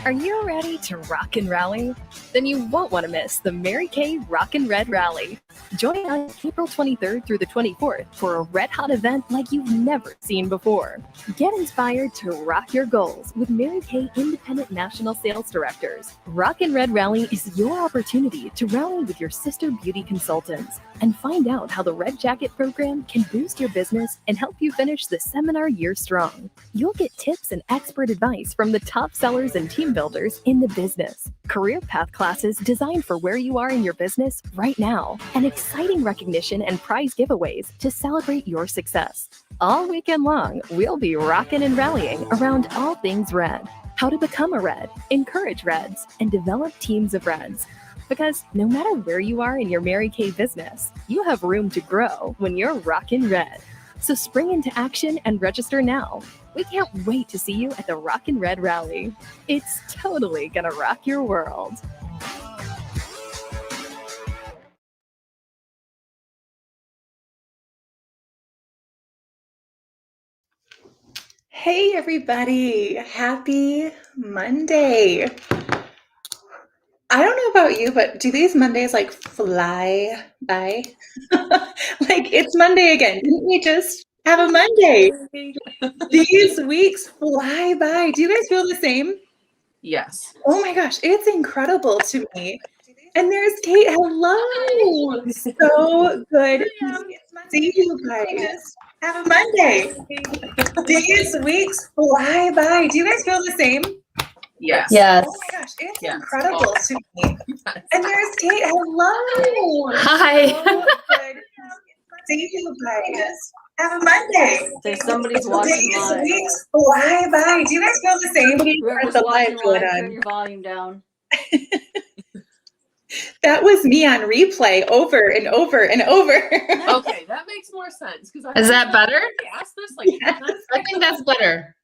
Are you ready to rock and rally? Then you won't want to miss the Mary Kay Rockin' Red Rally. Join us April 23rd through the 24th for a red-hot event like you've never seen before. Get inspired to rock your goals with Mary Kay Independent National Sales Directors. Rockin' Red Rally is your opportunity to rally with your sister beauty consultants and find out how the Red Jacket program can boost your business and help you finish the seminar year strong. You'll get tips and expert advice from the top sellers and team builders in the business, career path classes designed for where you are in your business right now, and exciting recognition and prize giveaways to celebrate your success. All weekend long, we'll be rocking and rallying around all things red. How to become a red, encourage reds, and develop teams of reds. Because no matter where you are in your Mary Kay business, you have room to grow when you're rockin' red. So spring into action and register now. We can't wait to see you at the Rockin' Red Rally. It's totally gonna rock your world. Hey everybody, happy Monday. I don't know about you, but do these Mondays like fly by? Like it's Monday again. Didn't we just have a Monday? These weeks fly by. Do you guys feel the same? Yes. Oh my gosh, it's incredible to me. And there's Kate. Hello. So good to see you guys. Have a Monday. These weeks fly by. Do you guys feel the same? Yes. Yes. Oh my gosh, it's incredible to me. And there's Kate. Hello. Hi. So good to see you guys. Have a Monday. There's somebody's watching These live. weeks fly by. Do you guys feel the same? Whoever's The watching live going live, on. turn your volume down. That was me on replay over and over and over. Okay, that makes more sense. Is that better? I asked this like Yes. I think that's better.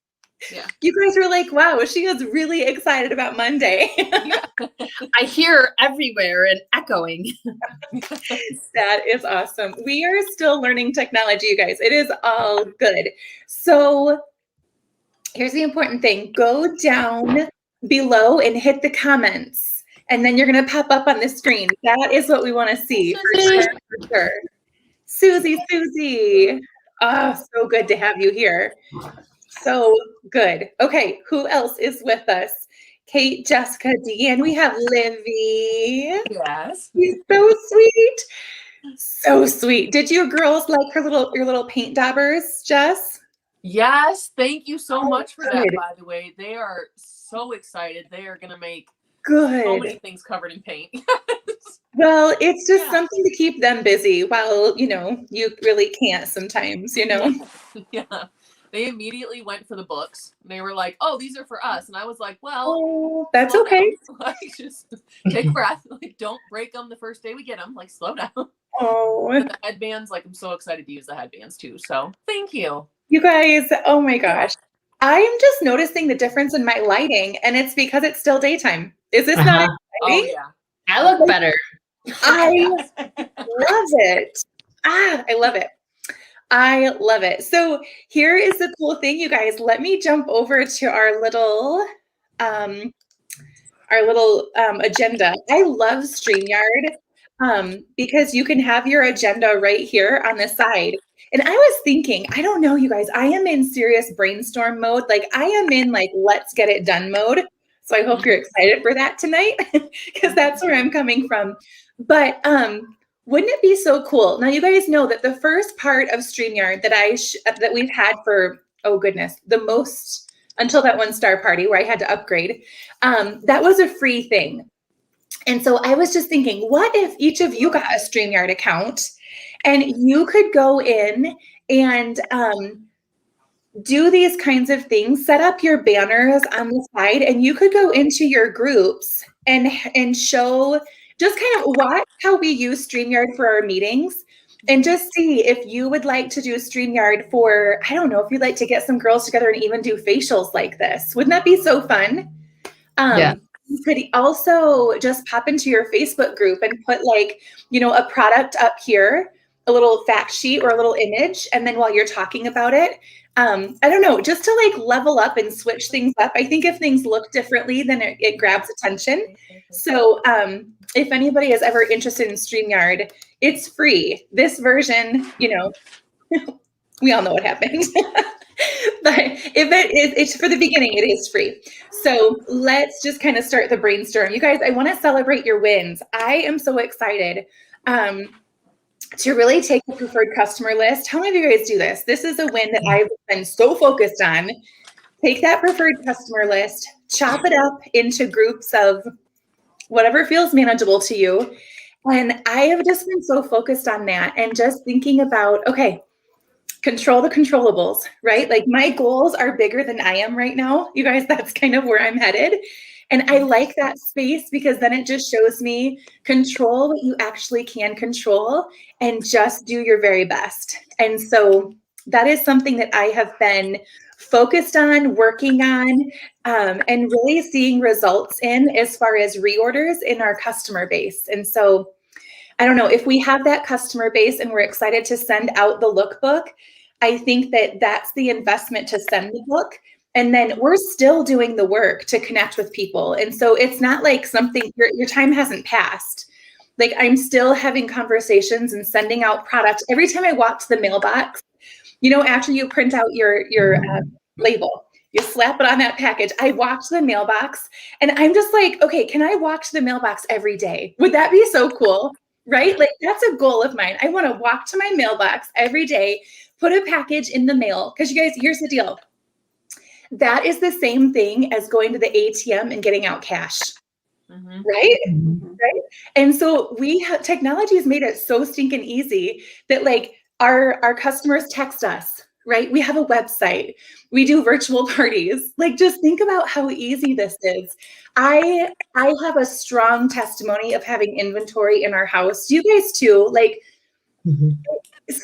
Yeah. You guys were like, wow, she is really excited about Monday. I hear everywhere and echoing. That is awesome. We are still learning technology, you guys. It is all good. So here's the important thing. Go down below and hit the comments. And then you're going to pop up on the screen. That is what we want to see for sure. Susie. Oh, so good to have you here. So good. Okay, who else is with us? Kate, Jessica, Deanne. We have Livy. Yes. She's so sweet. So sweet. Did you girls like your little paint daubers, Jess? Yes. Thank you so much for that, good. by the way. They are so excited. They are gonna make Good. so many things covered in paint. Well, it's just something to keep them busy while, you really can't sometimes, Yeah. They immediately went for the books. They were like, "Oh, these are for us," and I was like, "Well, Oh, that's slow okay. down. Like, just take a breath. Like, don't break them the first day we get them. Like, slow down." Oh, But the headbands, like, I'm so excited to use the headbands too. So, thank you. you guys, oh my gosh. I am just noticing the difference in my lighting, and it's because it's still daytime. Is this not Oh exciting? yeah. I look better. I love it. I love it. I love it. So here is the cool thing, you guys. Let me jump over to our little agenda. I love StreamYard because you can have your agenda right here on the side. And I was thinking, I don't know, you guys, I am in serious brainstorm mode. Like I am in like, let's get it done mode. So I hope you're excited for that tonight because that's where I'm coming from. But wouldn't it be so cool? Now you guys know that the first part of StreamYard that we've had for, oh goodness, the most until that one star party where I had to upgrade, that was a free thing. And so I was just thinking, what if each of you got a StreamYard account and you could go in and do these kinds of things, set up your banners on the side, and you could go into your groups and show, just kind of watch how we use StreamYard for our meetings and just see if you would like to do StreamYard for, I don't know, if you'd like to get some girls together and even do facials like this. Wouldn't that be so fun? Yeah. You could also just pop into your Facebook group and put like, a product up here, a little fact sheet or a little image. And then while you're talking about it, I don't know, just to like level up and switch things up. I think if things look differently, then it grabs attention. So if anybody is ever interested in StreamYard, it's free. This version, we all know what happened. But if it's for the beginning, it is free. So let's just kind of start the brainstorm. You guys, I want to celebrate your wins. I am so excited to really take the preferred customer list. How many of you guys do this? This is a win that I've been so focused on. Take that preferred customer list, chop it up into groups of whatever feels manageable to you. And I have just been so focused on that and just thinking about, okay, control the controllables, right? Like my goals are bigger than I am right now. You guys, that's kind of where I'm headed. And I like that space because then it just shows me control what you actually can control and just do your very best. And so that is something that I have been focused on, working on, and really seeing results in as far as reorders in our customer base. And so I don't know, if we have that customer base and we're excited to send out the lookbook, I think that that's the investment to send the book. And then we're still doing the work to connect with people. And so it's not like something, your time hasn't passed. Like I'm still having conversations and sending out product. Every time I walk to the mailbox, after you print out your label, you slap it on that package. I walk to the mailbox and I'm just like, okay, can I walk to the mailbox every day? Would that be so cool? Right? Like that's a goal of mine. I want to walk to my mailbox every day, put a package in the mail. Because you guys, here's the deal. That is the same thing as going to the ATM and getting out cash. Mm-hmm. Right? Mm-hmm. Right. And so technology has made it so stinking easy that like our customers text us, right? We have a website. We do virtual parties. Like just think about how easy this is. I have a strong testimony of having inventory in our house. You guys too. Like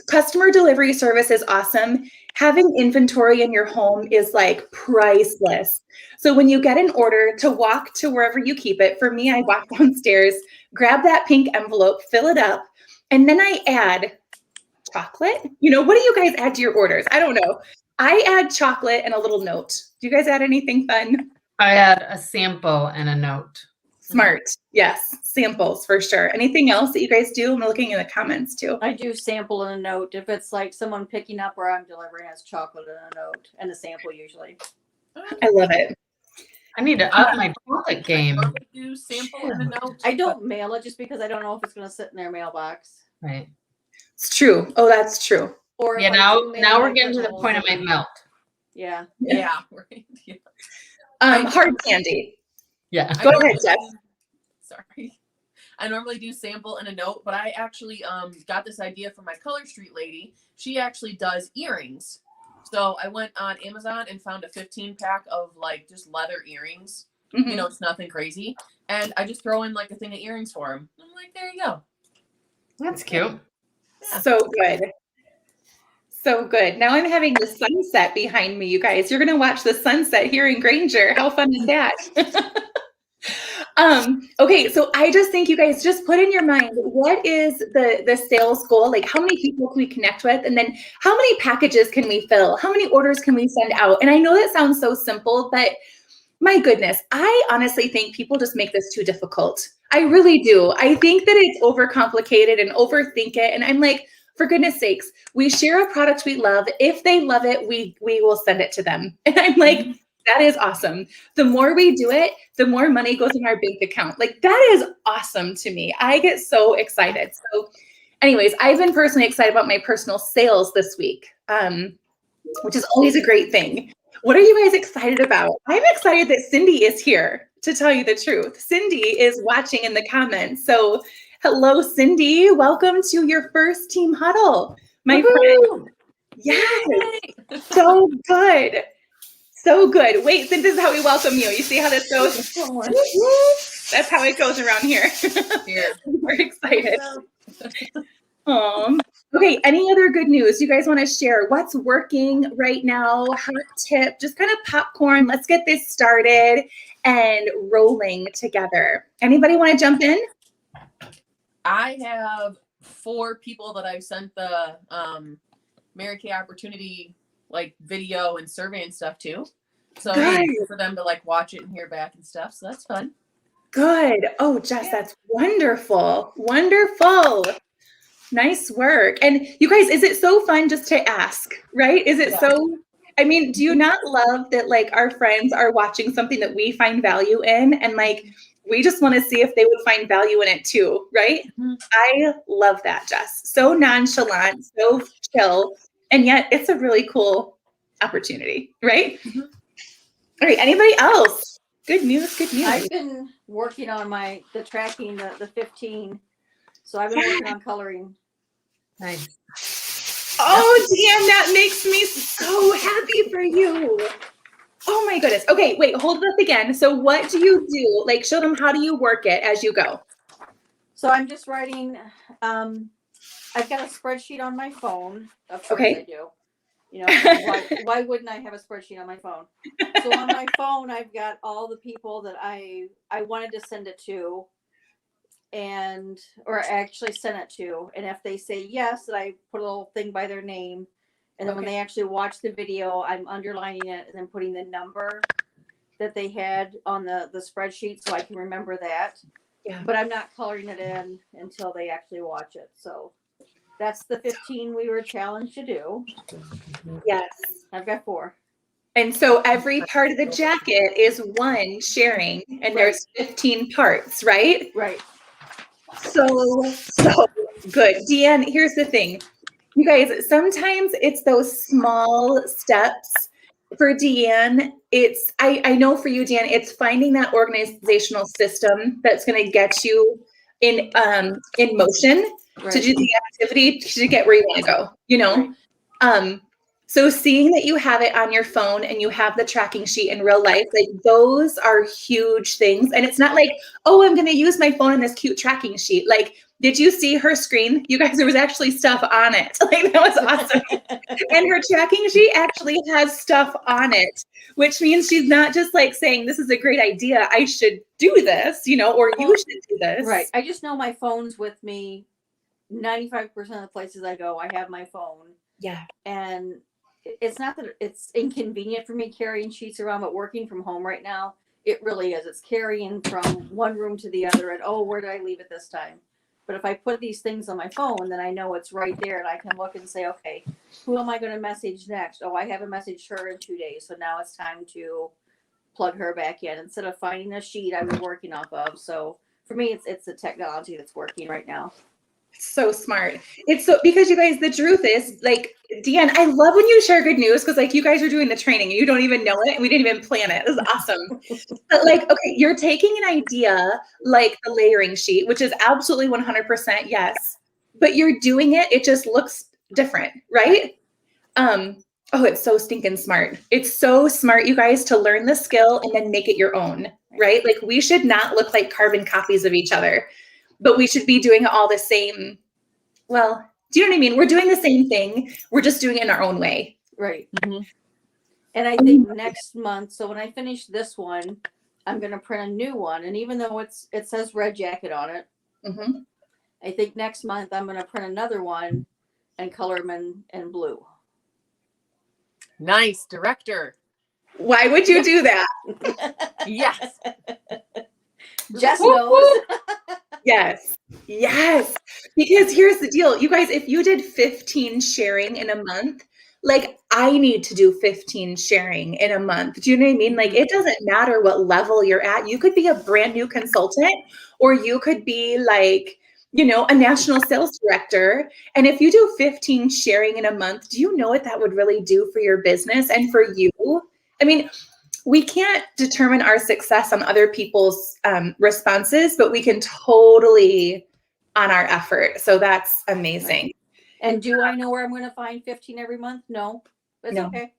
customer delivery service is awesome. Having inventory in your home is like priceless. So when you get an order, to walk to wherever you keep it. For me, I walk downstairs, grab that pink envelope, fill it up, and then I add chocolate. What do you guys add to your orders? I don't know. I add chocolate and a little note. Do you guys add anything fun? I add a sample and a note. Smart. Yes. Samples for sure. Anything else that you guys do? I'm looking in the comments too. I do sample and a note. If it's like someone picking up where I'm delivering has chocolate and a note and a sample usually. I love it. I need to up my chocolate game. Do sample and a note. I don't mail it just because I don't know if it's going to sit in their mailbox. Right. It's true. Oh, that's true. Or yeah, now we're getting to the point it might melt. Yeah. Yeah. Right. Yeah. Hard candy. Yeah. Go ahead, Jeff. Sorry. I normally do sample and a note, but I actually got this idea from my Color Street lady. She actually does earrings. So I went on Amazon and found a 15-pack of like just leather earrings. Mm-hmm. It's nothing crazy. And I just throw in like a thing of earrings for them. I'm like, there you go. That's cute. Yeah. So good. So good. Now I'm having the sunset behind me, you guys. You're going to watch the sunset here in Granger. How fun is that? Okay, so I just think you guys just put in your mind, what is the sales goal? Like how many people can we connect with? And then how many packages can we fill? How many orders can we send out? And I know that sounds so simple, but my goodness, I honestly think people just make this too difficult. I really do. I think that it's overcomplicated and overthink it. And I'm like, for goodness sakes, we share a product we love. If they love it, we will send it to them. And I'm like, that is awesome. The more we do it, the more money goes in our bank account. Like that is awesome to me. I get so excited. So anyways, I've been personally excited about my personal sales this week, which is always a great thing. What are you guys excited about? I'm excited that Cindy is here, to tell you the truth. Cindy is watching in the comments. So hello, Cindy. Welcome to your first Team Huddle, my friend. Yes, so good. So good. Wait, this is how we welcome you. You see how this goes? That's how it goes around here. We're excited. Okay, any other good news you guys want to share? What's working right now? Hot tip, just kind of popcorn. Let's get this started and rolling together. Anybody want to jump in? I have 4 people that I've sent the Mary Kay Opportunity like video and survey and stuff too. So Good. for them to like watch it and hear back and stuff. So that's fun. Good. Oh, Jess, that's wonderful. Wonderful. Nice work. And you guys, is it so fun just to ask, right? Is it so, I mean, do you not love that like our friends are watching something that we find value in and like, we just want to see if they would find value in it too, right? Mm-hmm. I love that, Jess. So nonchalant, so chill, and yet it's a really cool opportunity, right? Mm-hmm. All right, anybody else? Good news, good news. I've been working on the tracking, the 15. So I've been working on coloring. Nice. Oh, Deanne, that makes me so happy for you. Oh my goodness. Okay, wait, hold this again. So what do you do? Like, show them, how do you work it as you go? So I'm just writing, I've got a spreadsheet on my phone. Of course Okay. I do. You know, why wouldn't I have a spreadsheet on my phone? So on my phone, I've got all the people that I wanted to send it to, or actually send it to. And if they say yes, that I put a little thing by their name. And then when they actually watch the video, I'm underlining it and then putting the number that they had on the spreadsheet so I can remember that. Yeah. But I'm not coloring it in until they actually watch it. So that's the 15 we were challenged to do. Yes. I've got 4. And so every part of the jacket is one sharing, and there's 15 parts, right? Right. So good. Deanne, here's the thing. You guys, sometimes it's those small steps. For Deanne, it's, I know for you, Deanne, it's finding that organizational system that's going to get you in motion to do the activity to get where you want to go, you know? Right. So seeing that you have it on your phone and you have the tracking sheet in real life, like those are huge things. And it's not like, oh, I'm going to use my phone in this cute tracking sheet. Like, did you see her screen? You guys, there was actually stuff on it. Like, that was awesome. And her tracking sheet actually has stuff on it, which means she's not just like saying, this is a great idea, I should do this, you know, or you should do this. Right. I just know my phone's with me 95% of the places I go. I have my phone. Yeah. And it's not that it's inconvenient for me carrying sheets around, but working from home right now, it really is. It's carrying from one room to the other and, oh, where did I leave it this time? But if I put these things on my phone, then I know it's right there and I can look and say, okay, who am I going to message next? Oh, I haven't messaged her in 2 days. So now it's time to plug her back in instead of finding a sheet I was working off of. So for me, it's the technology that's working right now. So smart. It's so, because you guys, the truth is, like, Deanne, I love when you share good news because like you guys are doing the training and you don't even know it and we didn't even plan it. This is awesome. But like, okay, you're taking an idea like the layering sheet, which is absolutely 100% yes, but you're doing it. It just looks different, right? Oh, it's so stinking smart. It's so smart, you guys, to learn the skill and then make it your own, right? Like we should not look like carbon copies of each other, but we should be doing all the same. Well, do you know what I mean? We're doing the same thing. We're just doing it in our own way. Right. Mm-hmm. And I think next month, so when I finish this one, I'm going to print a new one. And even though it says red jacket on it, I think next month I'm going to print another one and color them in blue. Nice, director. Why would you do that? Yes. Jess knows. Yes. Yes. Because here's the deal. You guys, if you did 15 sharing in a month, like I need to do 15 sharing in a month. Do you know what I mean? Like it doesn't matter what level you're at. You could be a brand new consultant or you could be like, you know, a national sales director. And if you do 15 sharing in a month, do you know what that would really do for your business and for you? I mean, we can't determine our success on other people's responses, but we can totally on our effort. So that's amazing. Right. And do I know where I'm going to find 15 every month? No, it's okay.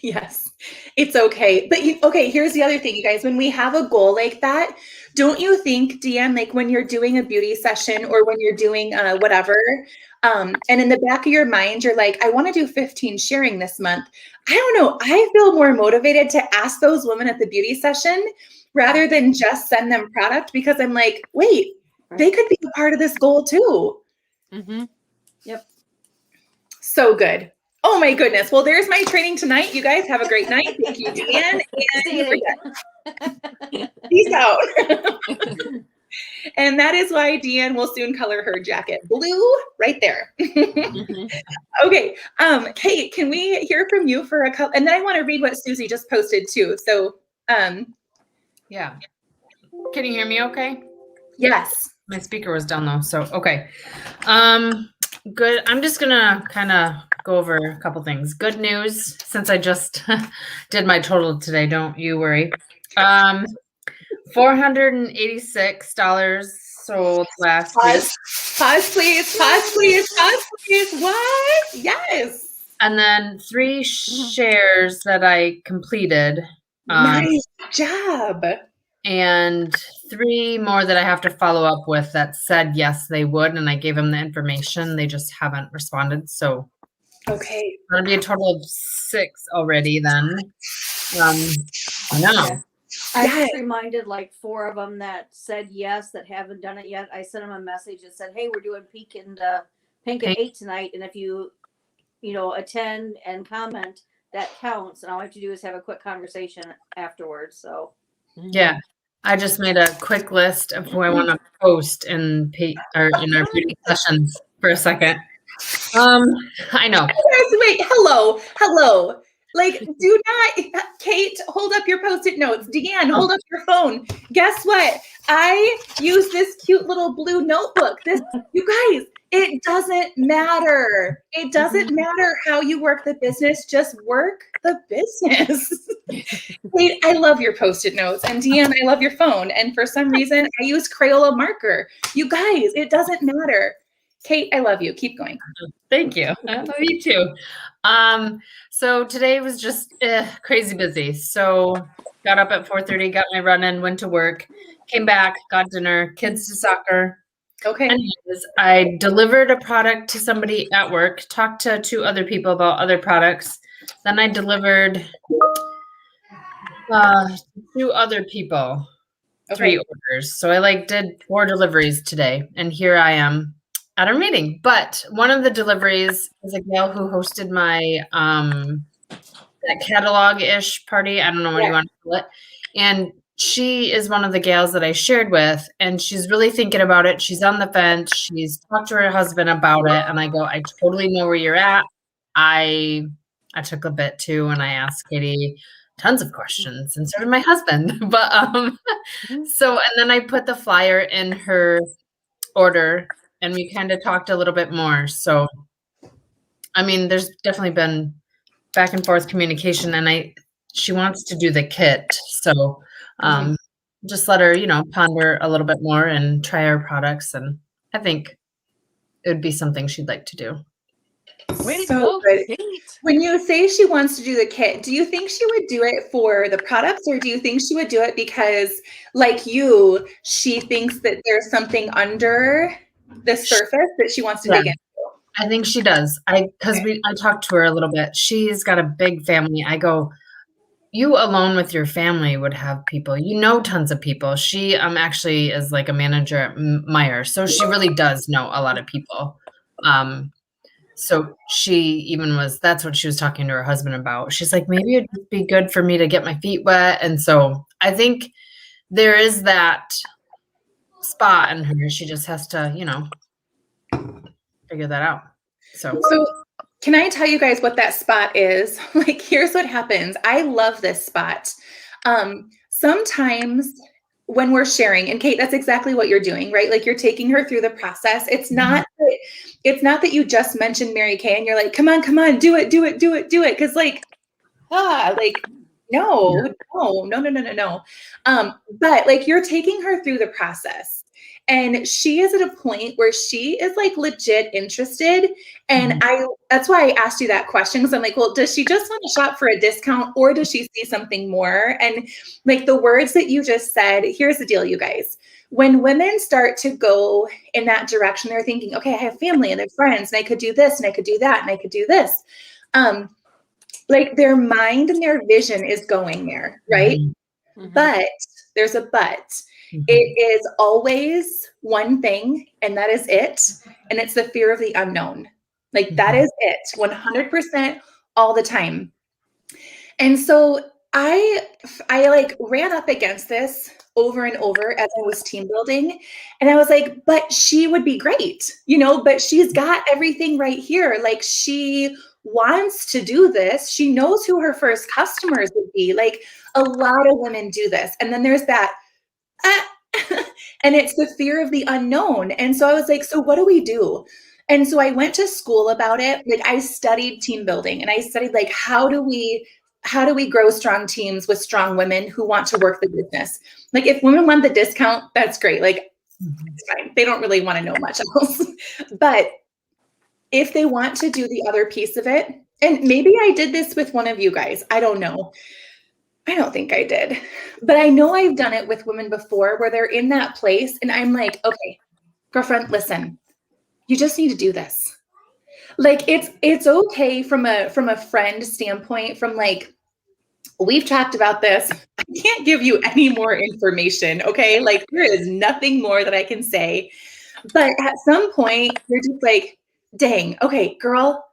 Yes, it's okay. But okay, here's the other thing, you guys. When we have a goal like that, don't you think, Deanne, like when you're doing a beauty session or when you're doing whatever, and in the back of your mind, you're like, I want to do 15 sharing this month. I don't know. I feel more motivated to ask those women at the beauty session rather than just send them product because I'm like, wait, they could be a part of this goal too. Mm-hmm. Yep. So good. Oh my goodness. Well, there's my training tonight. You guys have a great night. Thank you, Deanne. And peace out. And that is why Deanne will soon color her jacket blue right there. Okay. Kate, can we hear from you for a couple? And then I want to read what Susie just posted too. So, yeah. Can you hear me okay? Yes. My speaker was down though. So, okay. Good. I'm just going to kind of go over a couple things. Good news, since I just did my total today, don't you worry. $486 sold last week. Pause, please. Pause, please. Pause, please. What? Yes. And then 3 shares that I completed. Nice job. And 3 more that I have to follow up with that said yes, they would. And I gave them the information. They just haven't responded. So okay. That'll be a total of 6 already then. I know. Yeah. I just reminded like 4 of them that said yes that haven't done it yet. I sent them a message that said, hey, we're doing Pink and 8 tonight. And if you attend and comment, that counts. And all I have to do is have a quick conversation afterwards. So yeah. I just made a quick list of who I want to post in our beauty sessions for a second. I know. Wait, hello. Like, do not, Kate, hold up your Post-it notes. Deanne, hold up your phone. Guess what? I use this cute little blue notebook. You guys, it doesn't matter. It doesn't matter how you work the business. Just work the business. Kate, I love your Post-it notes. And Deanne, I love your phone. And for some reason, I use Crayola marker. You guys, it doesn't matter. Kate, I love you. Keep going. Thank you. I love you too. So today was just crazy busy. So got up at 4:30, got my run in, went to work, came back, got dinner, kids to soccer. Okay. Anyways, I delivered a product to somebody at work, talked to 2 other people about other products. Then I delivered 2 other people, 3 orders. So I did 4 deliveries today. And here I am at our meeting. But one of the deliveries is a gal who hosted my that catalog-ish party. I don't know what you want to call it. And she is one of the gals that I shared with, and she's really thinking about it. She's on the fence. She's talked to her husband about it. And I go, I totally know where you're at. I took a bit too, and I asked Katie tons of questions, and so did my husband. But and then I put the flyer in her order, and we kind of talked a little bit more. So, I mean, there's definitely been back and forth communication, and she wants to do the kit. So, just let her, ponder a little bit more and try our products. And I think it would be something she'd like to do. So good. When you say she wants to do the kit, do you think she would do it for the products, or do you think she would do it because, like you, she thinks that there's something under the surface that she wants to dig into? I think she does. I talked to her a little bit. She's got a big family. I go, you alone with your family would have people, tons of people. She actually is like a manager at Meyer. So she really does know a lot of people. So that's what she was talking to her husband about. She's like, maybe it'd just be good for me to get my feet wet. And so I think there is that spot in her. She just has to, figure that out. So can I tell you guys what that spot is? Like, here's what happens. I love this spot. Sometimes when we're sharing, and Kate, that's exactly what you're doing, right? Like, you're taking her through the process. It's not that you just mentioned Mary Kay and you're like, come on, do it. Cause no. But like, you're taking her through the process, and she is at a point where she is like legit interested. And that's why I asked you that question. Cause I'm like, well, does she just want to shop for a discount, or does she see something more? And like the words that you just said, here's the deal, you guys. When women start to go in that direction, they're thinking, okay, I have family and I have friends, and I could do this and I could do that and I could do this. Like, their mind and their vision is going there, right? Mm-hmm. But there's a but. Mm-hmm. It is always one thing, and that is it. And it's the fear of the unknown. Like that is it, 100% all the time. And so I like ran up against this over and over as I was team building. And I was like, but she would be great, but she's got everything right here. Like she wants to do this. She knows who her first customers would be. Like a lot of women do this. And then there's that, and it's the fear of the unknown. And so I was like, so what do we do? And so I went to school about it. Like I studied team building and I studied like, how do we grow strong teams with strong women who want to work the business? Like if women want the discount, that's great. Like it's fine. They don't really want to know much else. But if they want to do the other piece of it, and maybe I did this with one of you guys, I don't know. I don't think I did, but I know I've done it with women before where they're in that place and I'm like, okay, girlfriend, listen, you just need to do this. Like it's okay from a friend standpoint, from like, we've talked about this. I can't give you any more information. Okay. Like there is nothing more that I can say, but at some point you're just like, dang, okay, girl,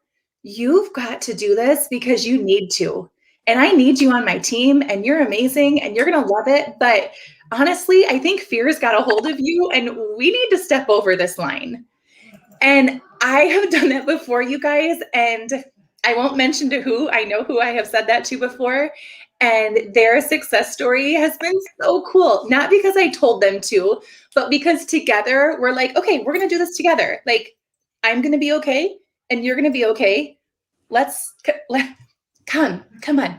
you've got to do this because you need to. And I need you on my team and you're amazing and you're going to love it. But honestly, I think fear's got a hold of you and we need to step over this line. And I have done that before, you guys, and I won't mention to who. I know who I have said that to before. And their success story has been so cool. Not because I told them to, but because together we're like, okay, we're going to do this together. Like I'm going to be okay and you're going to be okay. Come on.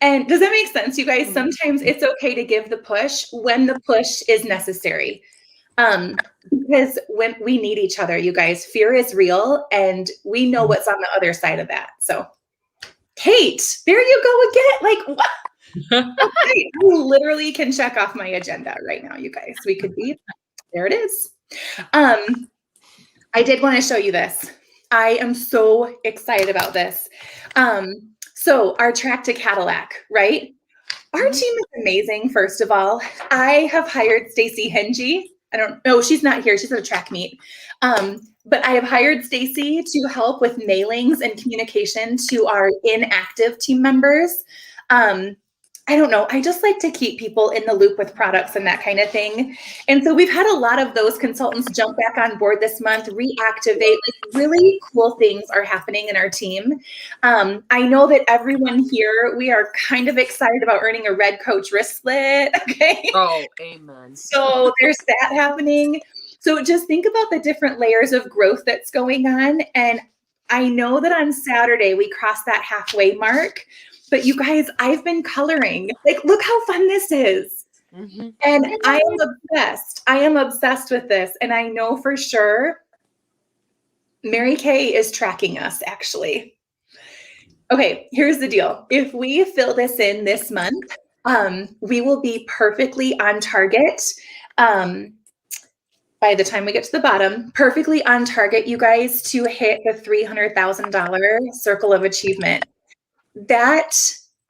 And does that make sense, you guys? Sometimes it's okay to give the push when the push is necessary. Because when we need each other, you guys, fear is real and we know what's on the other side of that. So Kate, there you go again. Like what? Okay, I literally can check off my agenda right now, you guys. We could be, there it is. I did want to show you this. I am so excited about this. So our track to Cadillac, right? Our team is amazing, first of all. I have hired Stacy Hengy. I don't know, she's not here. She's at a track meet. But I have hired Stacy to help with mailings and communication to our inactive team members. I don't know. I just like to keep people in the loop with products and that kind of thing. And so we've had a lot of those consultants jump back on board this month, reactivate. Like really cool things are happening in our team. I know that everyone here, we are kind of excited about earning a red coach wristlet. Okay. Oh, amen. So there's that happening. So just think about the different layers of growth that's going on. And I know that on Saturday we crossed that halfway mark. But you guys, I've been coloring. Like, look how fun this is. Mm-hmm. And I am obsessed. I am obsessed with this. And I know for sure Mary Kay is tracking us, actually. Okay, here's the deal. If we fill this in this month, we will be perfectly on target. By the time we get to the bottom, perfectly on target, you guys, to hit the $300,000 circle of achievement. That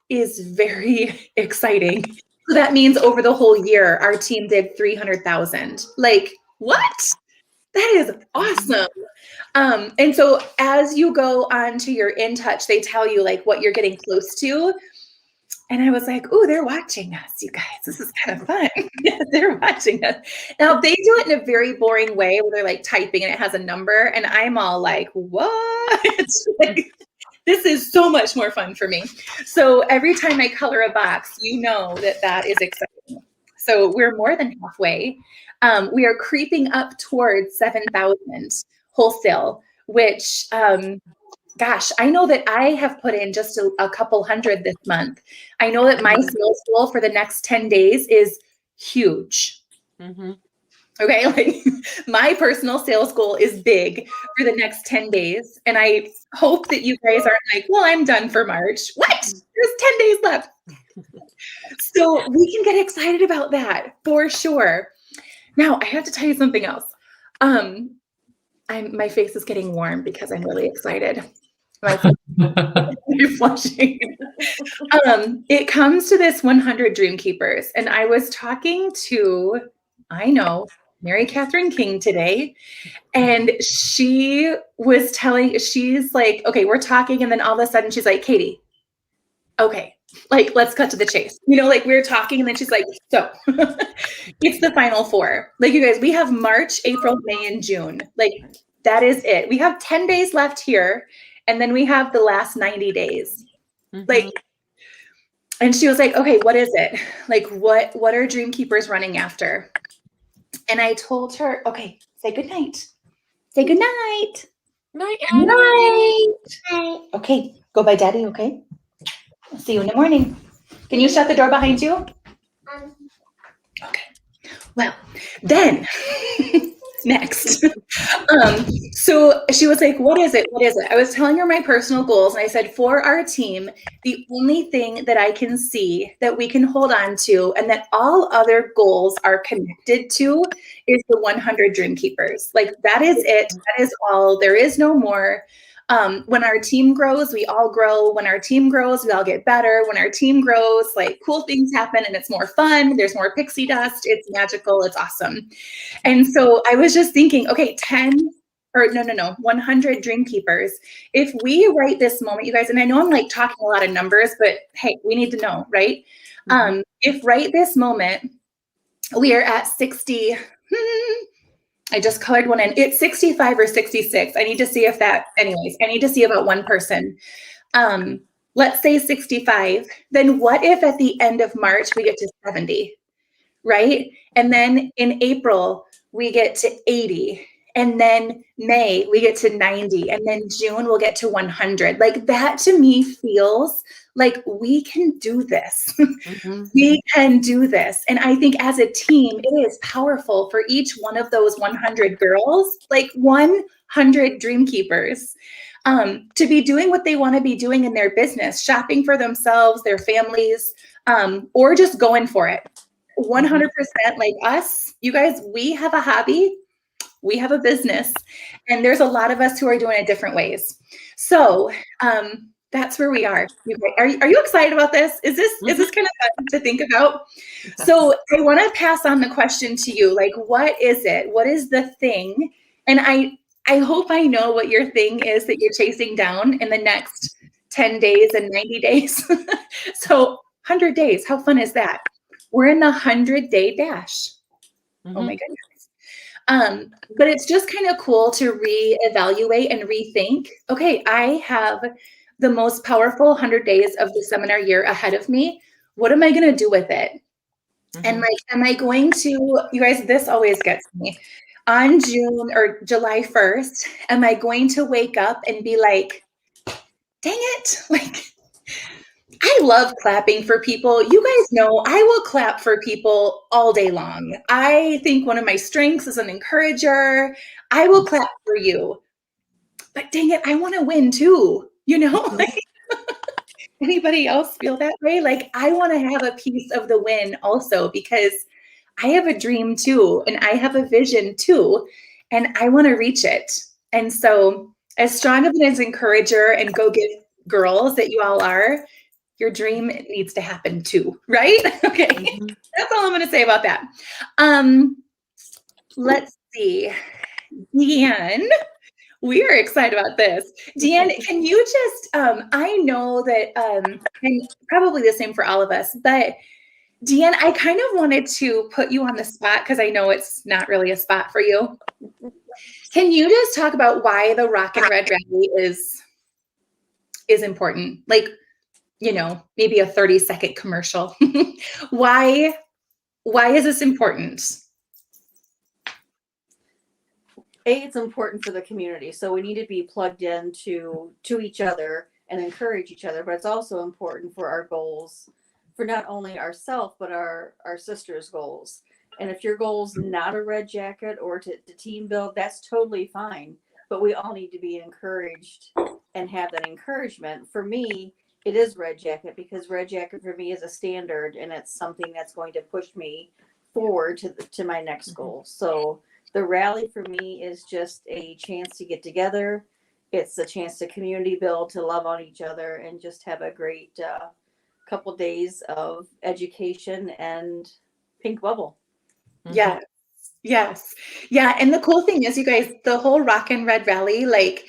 is very exciting. So that means over the whole year, our team did 300,000. Like, what? That is awesome. And so as you go on to your In Touch, they tell you like what you're getting close to. And I was like, oh, they're watching us, you guys. This is kind of fun. They're watching us. Now, they do it in a very boring way where they're like typing and it has a number. And I'm all like, what? Like, this is so much more fun for me. So every time I color a box, you know that is exciting. So we're more than halfway. We are creeping up towards 7,000 wholesale, which, gosh, I know that I have put in just a couple hundred this month. I know that my sales goal for the next 10 days is huge. Mm-hmm. Okay, like my personal sales goal is big for the next 10 days. And I hope that you guys aren't like, well, I'm done for March. What? There's 10 days left. So we can get excited about that for sure. Now, I have to tell you something else. My face is getting warm because I'm really excited. You're flushing. It comes to this 100 Dream Keepers. And I was talking to, I know, Mary Catherine King today. And she was she's like, okay, we're talking. And then all of a sudden she's like, Katie, okay, like, let's cut to the chase. Like we were talking and then she's like, so it's the final 4. Like, you guys, we have March, April, May, and June. Like, that is it. We have 10 days left here. And then we have the last 90 days. Like, and she was like, okay, what is it? Like, what are Dream Keepers running after? And I told her, okay, say good night. Say good night. Night. Night. Okay, go by daddy, okay? I'll see you in the morning. Can you shut the door behind you? Okay. Well, then next. So she was like, what is it? What is it? I was telling her my personal goals. And I said, for our team, the only thing that I can see that we can hold on to and that all other goals are connected to is the 100 Dream Keepers. Like, that is it. That is all. There is no more. When our team grows, we all grow. When our team grows, we all get better. When our team grows, like, cool things happen and it's more fun. There's more pixie dust. It's magical. It's awesome. And so I was just thinking, okay, 100 Dream Keepers. If we write this moment, you guys, and I know I'm like talking a lot of numbers, but hey, we need to know, right? If right this moment, we are at 60, I just colored one in. It's 65 or 66. I need to see if that, anyways, I need to see about one person. Let's say 65. Then what if at the end of March, we get to 70, right? And then in April, we get to 80. And then May, we get to 90. And then June, we'll get to 100. Like, that to me feels like we can do this. We can do this. And I think as a team, it is powerful for each one of those 100 girls, like 100 Dream Keepers, to be doing what they want to be doing in their business, shopping for themselves, their families, or just going for it. 100% like us, you guys, we have a hobby. We have a business, and there's a lot of us who are doing it different ways. So that's where we are. Are you excited about this? Is this kind of fun to think about? So I want to pass on the question to you. Like, what is it? What is the thing? And I hope I know what your thing is that you're chasing down in the next 10 days and 90 days. So 100 days, how fun is that? We're in the 100-day dash. Oh my goodness. But it's just kind of cool to reevaluate and rethink. Okay, I have the most powerful 100 days of the seminar year ahead of me. What am I going to do with it? And like, am I going to, you guys, this always gets me. On June or July 1st, am I going to wake up and be like, dang it, like, I love clapping for people. You guys know I will clap for people all day long. I think one of my strengths is an encourager. I will clap for you. But dang it, I want to win too. Like, anybody else feel that way? Like, I want to have a piece of the win also, because I have a dream too, and I have a vision too, and I want to reach it. And so, as strong of an encourager and go get girls that you all are, your dream needs to happen too, right? Okay, that's all I'm going to say about that. Let's see. Deanne, we are excited about this. Deanne, can you just, I know that, and probably the same for all of us, but Deanne, I kind of wanted to put you on the spot because I know it's not really a spot for you. Can you just talk about why the Rockin' Red Rally is important? Like, maybe a 30-second commercial. Why is this important? It's important for the community. So we need to be plugged in to each other and encourage each other, but it's also important for our goals, for not only ourselves, but our sisters' goals. And if your goal's not a red jacket or to team build, that's totally fine. But we all need to be encouraged and have that encouragement. For me, it is red jacket, because red jacket for me is a standard, and it's something that's going to push me forward to my next goal. So the rally for me is just a chance to get together. It's a chance to community build, to love on each other, and just have a great couple days of education and pink bubble. Yeah. Yes. Yeah. And the cool thing is, you guys, the whole Rockin' Red Rally, like,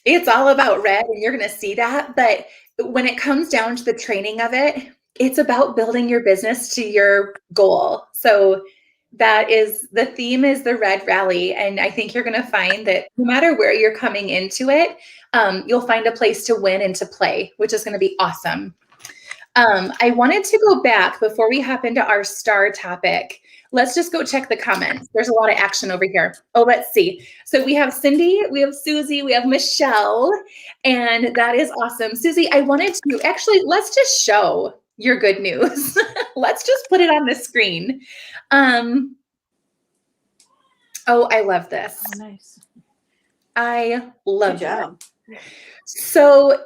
it's all about red, and you're going to see that. But when it comes down to the training of it, it's about building your business to your goal. So that is the theme, is the Red Rally. And I think you're going to find that no matter where you're coming into it, you'll find a place to win and to play, which is going to be awesome. I wanted to go back before we hop into our star topic. Let's just go check the comments. There's a lot of action over here. Oh, let's see. So we have Cindy, we have Susie, we have Michelle, and that is awesome. Susie, I wanted to actually, let's just show your good news. Let's just put it on the screen. Oh, I love this. Oh, nice. I love Good job. it. So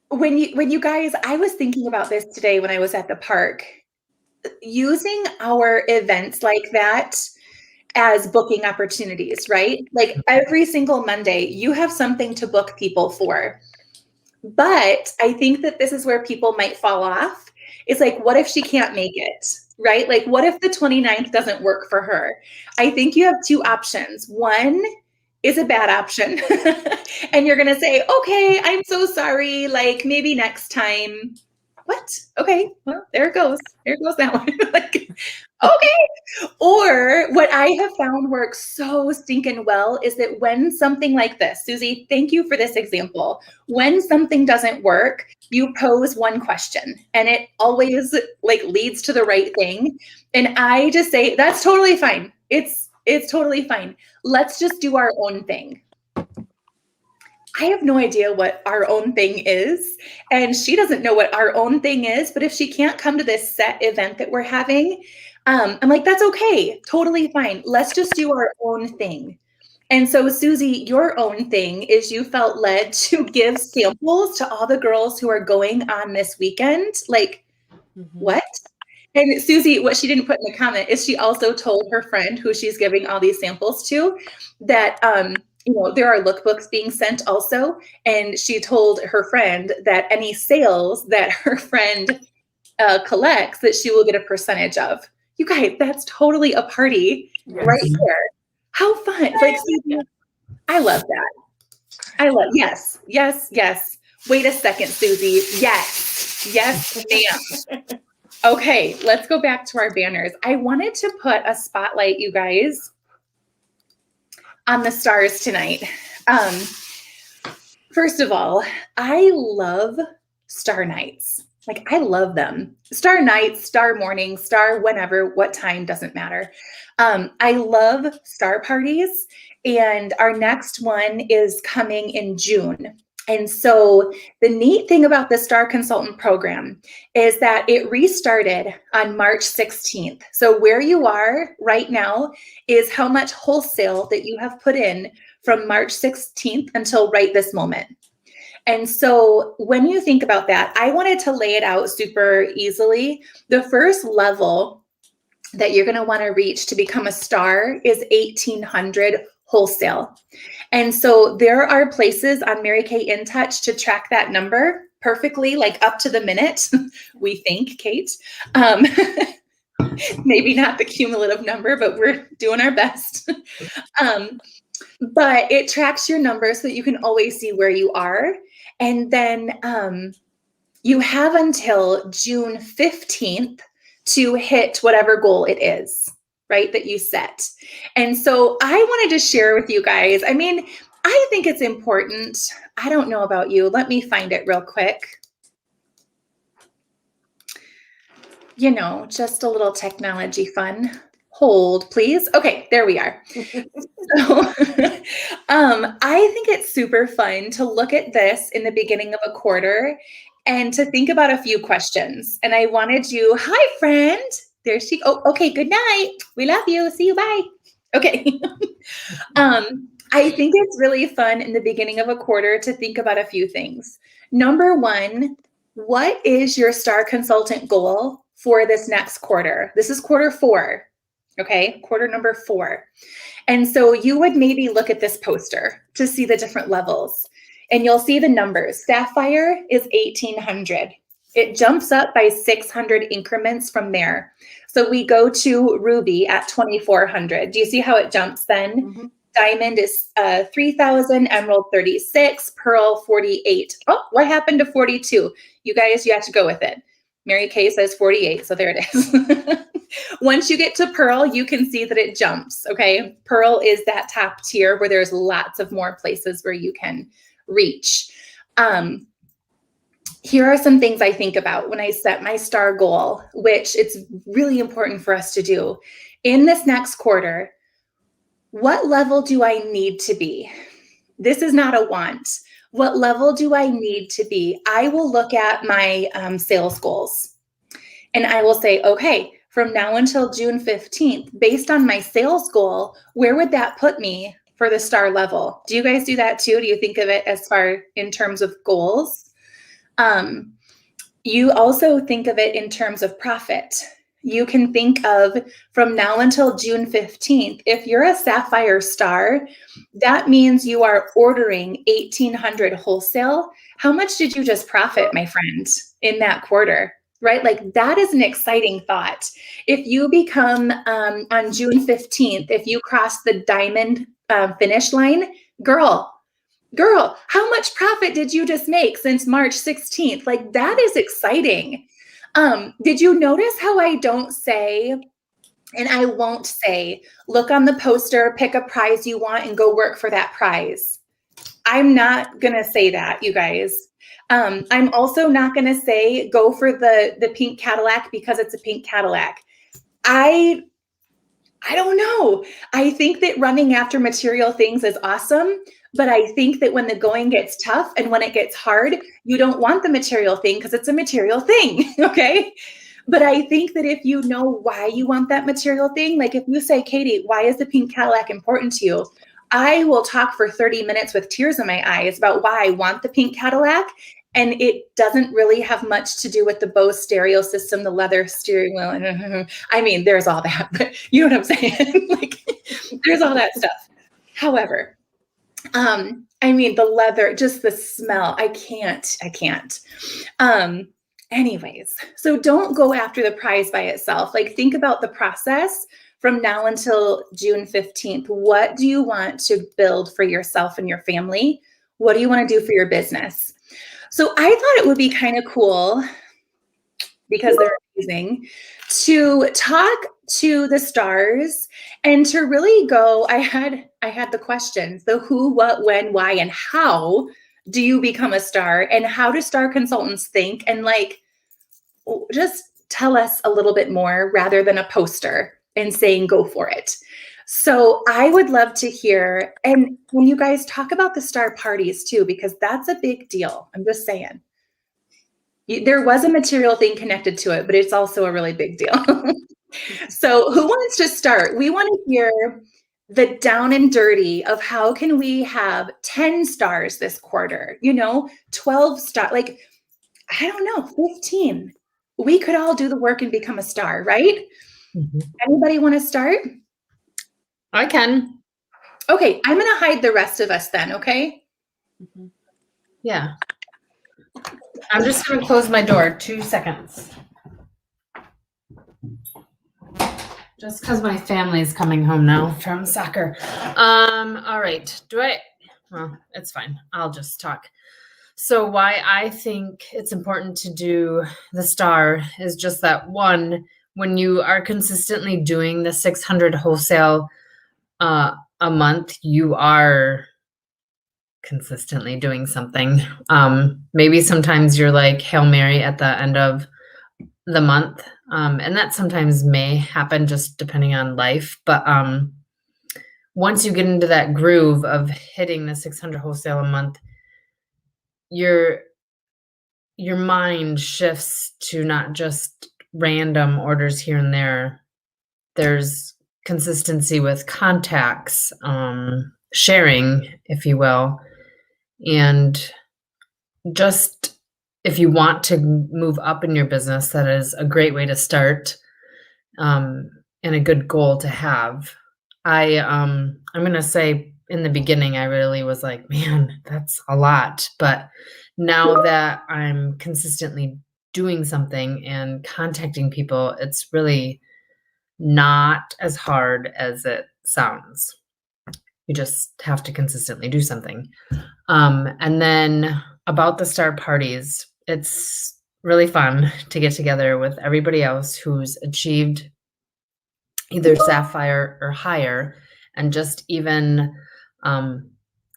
when you guys, I was thinking about this today when I was at the park, using our events like that as booking opportunities, right? Like every single Monday, you have something to book people for. But I think that this is where people might fall off. It's like, what if she can't make it, right? Like, what if the 29th doesn't work for her? I think you have two options. One is a bad option. And you're going to say, okay, I'm so sorry. Like, maybe next time. What? Okay. Well, there it goes. There goes that one. Like, okay. Or what I have found works so stinking well is that when something like this, Susie, thank you for this example. When something doesn't work, you pose one question and it always like leads to the right thing. And I just say, that's totally fine. It's totally fine. Let's just do our own thing. I have no idea what our own thing is, and she doesn't know what our own thing is, but if she can't come to this set event that we're having, I'm like, that's okay, totally fine. Let's just do our own thing. And so, Susie, your own thing is you felt led to give samples to all the girls who are going on this weekend. Like, what? And Susie, what she didn't put in the comment is she also told her friend who she's giving all these samples to that, there are lookbooks being sent also. And she told her friend that any sales that her friend collects, that she will get a percentage of. You guys, that's totally a party right there. How fun. Like, Susie, I love that. Yes. Wait a second, Susie. Yes, ma'am. Okay, let's go back to our banners. I wanted to put a spotlight, you guys, on the stars tonight. First of all, I love star nights. Like, I love them. Star nights, star mornings, star whenever, what time, doesn't matter. I love star parties, and our next one is coming in June. And so the neat thing about the Star Consultant program is that it restarted on March 16th. So where you are right now is how much wholesale that you have put in from March 16th until right this moment. And so when you think about that, I wanted to lay it out super easily. The first level that you're going to want to reach to become a star is 1,800 wholesale. And so there are places on Mary Kay In Touch to track that number perfectly, like up to the minute, we think, Kate. Maybe not the cumulative number, but we're doing our best. But it tracks your number so that you can always see where you are. And then you have until June 15th to hit whatever goal it is, right, that you set. And so I wanted to share with you guys, I mean, I think it's important. I don't know about you. Let me find it real quick. Just a little technology fun. Hold, please. Okay, there we are. So, I think it's super fun to look at this in the beginning of a quarter and to think about a few questions. And I wanted you, hi, friend. There she, oh, okay, good night. We love you. See you, bye. Okay. I think it's really fun in the beginning of a quarter to think about a few things. Number one, what is your Star Consultant goal for this next quarter? This is quarter 4. Okay, quarter number 4. And so you would maybe look at this poster to see the different levels, and you'll see the numbers. Sapphire is 1,800. It jumps up by 600 increments from there. So we go to ruby at 2,400. Do you see how it jumps then? Mm-hmm. Diamond is 3,000, emerald 36, pearl 48. Oh, what happened to 42? You guys, you have to go with it. Mary Kay says 48, so there it is. Once you get to pearl, you can see that it jumps, okay? Pearl is that top tier where there's lots of more places where you can reach. Here are some things I think about when I set my star goal, which it's really important for us to do. In this next quarter, what level do I need to be? This is not a want. What level do I need to be? I will look at my sales goals and I will say, okay, from now until June 15th, based on my sales goal, where would that put me for the star level? Do you guys do that too? Do you think of it as far in terms of goals? You also think of it in terms of profit. You can think of from now until June 15th, if you're a sapphire star, that means you are ordering 1,800 wholesale. How much did you just profit, my friend, in that quarter, right? Like that is an exciting thought. If you become on June 15th, if you cross the diamond finish line, girl, how much profit did you just make since March 16th? Like that is exciting. Did you notice how I don't say, and I won't say, look on the poster, pick a prize you want and go work for that prize? I'm not going to say that, you guys. I'm also not going to say, go for the pink Cadillac because it's a pink Cadillac. I don't know. I think that running after material things is awesome, but I think that when the going gets tough and when it gets hard, you don't want the material thing because it's a material thing, okay? But I think that if you know why you want that material thing, like if you say, Katie, why is the pink Cadillac important to you? I will talk for 30 minutes with tears in my eyes about why I want the pink Cadillac. And it doesn't really have much to do with the Bose stereo system, the leather steering wheel. I mean, there's all that, but you know what I'm saying? Like, there's all that stuff. However, I mean, the leather, just the smell, I can't. Anyways, so don't go after the prize by itself. Like, think about the process from now until June 15th. What do you want to build for yourself and your family? What do you want to do for your business? So I thought it would be kind of cool, because they're amazing, to talk to the stars and to really go, I had the questions, the who, what, when, why, and how do you become a star, and how do star consultants think, and like, just tell us a little bit more rather than a poster and saying, go for it. So I would love to hear, and when you guys talk about the star parties too, because that's a big deal. I'm just saying. There was a material thing connected to it, but it's also a really big deal. So who wants to start? We want to hear the down and dirty of how can we have 10 stars this quarter, 12 stars, like, I don't know, 15. We could all do the work and become a star, right? Mm-hmm. Anybody want to start? I can. Okay, I'm going to hide the rest of us then, okay? Mm-hmm. Yeah. I'm just going to close my door. 2 seconds. Just because my family is coming home now from soccer. All right. Well, it's fine. I'll just talk. So why I think it's important to do the star is just that, one, when you are consistently doing the 600 wholesale a month, you are consistently doing something. Maybe sometimes you're like Hail Mary at the end of the month. And that sometimes may happen just depending on life. But once you get into that groove of hitting the 600 wholesale a month, your mind shifts to not just random orders here and there. There's consistency with contacts, sharing, if you will. And just if you want to move up in your business, that is a great way to start, and a good goal to have. I'm going to say in the beginning, I really was like, man, that's a lot. But now that I'm consistently doing something and contacting people, it's really not as hard as it sounds. You just have to consistently do something. And then about the star parties, it's really fun to get together with everybody else who's achieved either sapphire or higher, and just even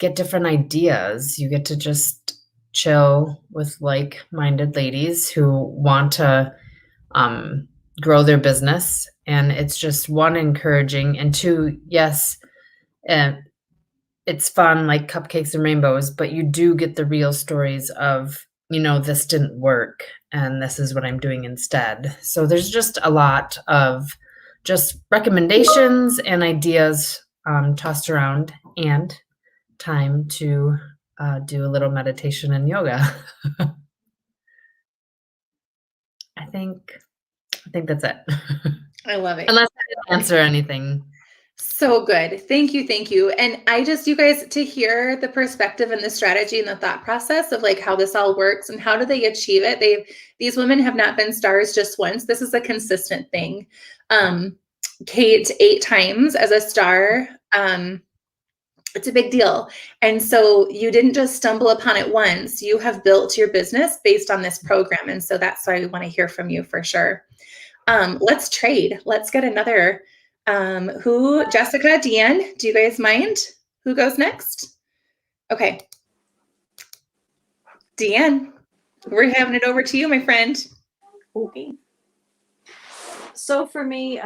get different ideas. You get to just chill with like-minded ladies who want to grow their business. And it's just one, encouraging, and two, yes, it's fun, like cupcakes and rainbows, but you do get the real stories of, this didn't work and this is what I'm doing instead. So there's just a lot of just recommendations and ideas tossed around, and time to do a little meditation and yoga. I think that's it. I love it. Unless I didn't answer anything. So good. Thank you. Thank you. And you guys, to hear the perspective and the strategy and the thought process of like how this all works and how do they achieve it? These women have not been stars just once. This is a consistent thing. Kate 8 times as a star. It's a big deal. And so you didn't just stumble upon it once. You have built your business based on this program. And so that's why we want to hear from you for sure. Let's trade. Let's get another. Jessica, Deanne, do you guys mind who goes next? Okay. Deanne, we're having it over to you, my friend. Okay. So for me,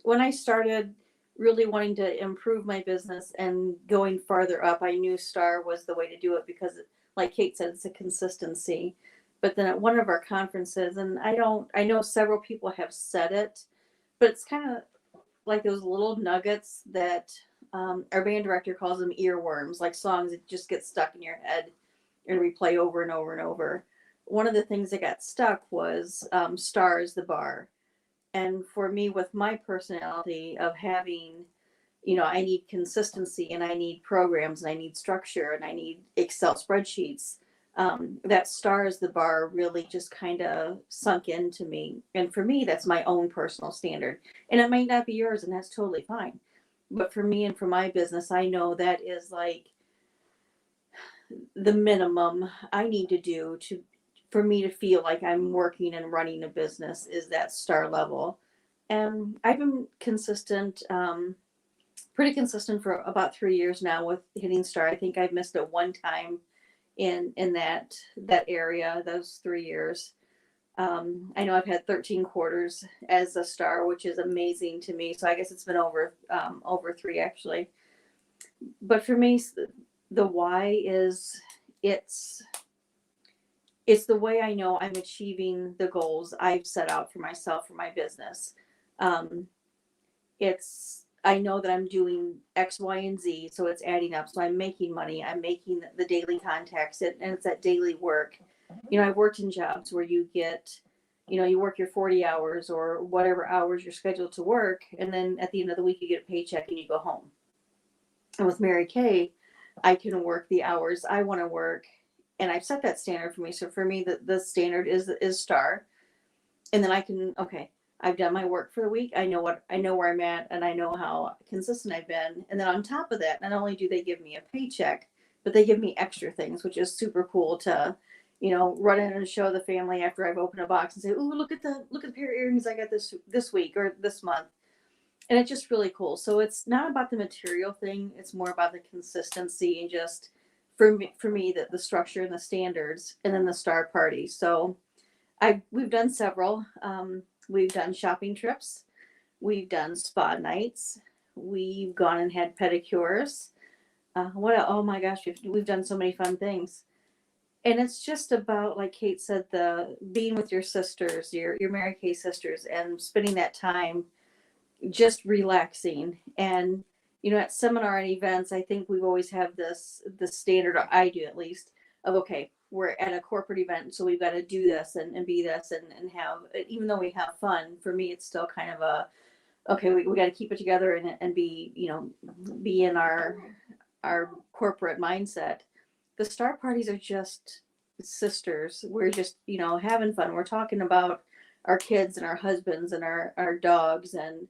when I started really wanting to improve my business and going farther up, I knew star was the way to do it because, like Kate said, it's a consistency. But then at one of our conferences, and I know several people have said it, but it's kind of like those little nuggets that our band director calls them earworms, like songs that just get stuck in your head and replay over and over and over. One of the things that got stuck was star is the bar. And for me, with my personality of having, I need consistency and I need programs and I need structure and I need Excel spreadsheets. That star is the bar really just kind of sunk into me. And for me, that's my own personal standard. And it might not be yours, and that's totally fine. But for me and for my business, I know that is like the minimum I need to do for me to feel like I'm working and running a business is that star level. And I've been consistent, pretty consistent for about 3 years now with hitting star. I think I've missed it one time in that area, those 3 years. I know I've had 13 quarters as a star, which is amazing to me. So I guess it's been over 3 actually. But for me, the why is it's the way I know I'm achieving the goals I've set out for myself for my business. I know that I'm doing X, Y, and Z, so it's adding up. So I'm making money. I'm making the daily contacts, and it's that daily work. I've worked in jobs where you get, you work your 40 hours or whatever hours you're scheduled to work, and then at the end of the week you get a paycheck and you go home. And with Mary Kay, I can work the hours I want to work, and I've set that standard for me. So for me, the standard is star, and then I can, okay, I've done my work for the week. I know where I'm at, and I know how consistent I've been. And then on top of that, not only do they give me a paycheck, but they give me extra things, which is super cool to, run in and show the family after I've opened a box and say, "Ooh, look at the pair of earrings I got this week or this month." And it's just really cool. So it's not about the material thing. It's more about the consistency and just for me the structure and the standards, and then the star party. So we've done several. We've done shopping trips. We've done spa nights. We've gone and had pedicures. Oh my gosh, we've done so many fun things. And it's just about, like Kate said, the being with your sisters, your Mary Kay sisters, and spending that time just relaxing. And at seminar and events, I think we've always have the standard, or I do at least, of okay, we're at a corporate event, so we've got to do this and be this and have, even though we have fun, for me, it's still kind of a, okay, we got to keep it together and be, be in our corporate mindset. The star parties are just sisters. We're just, having fun. We're talking about our kids and our husbands and our dogs. And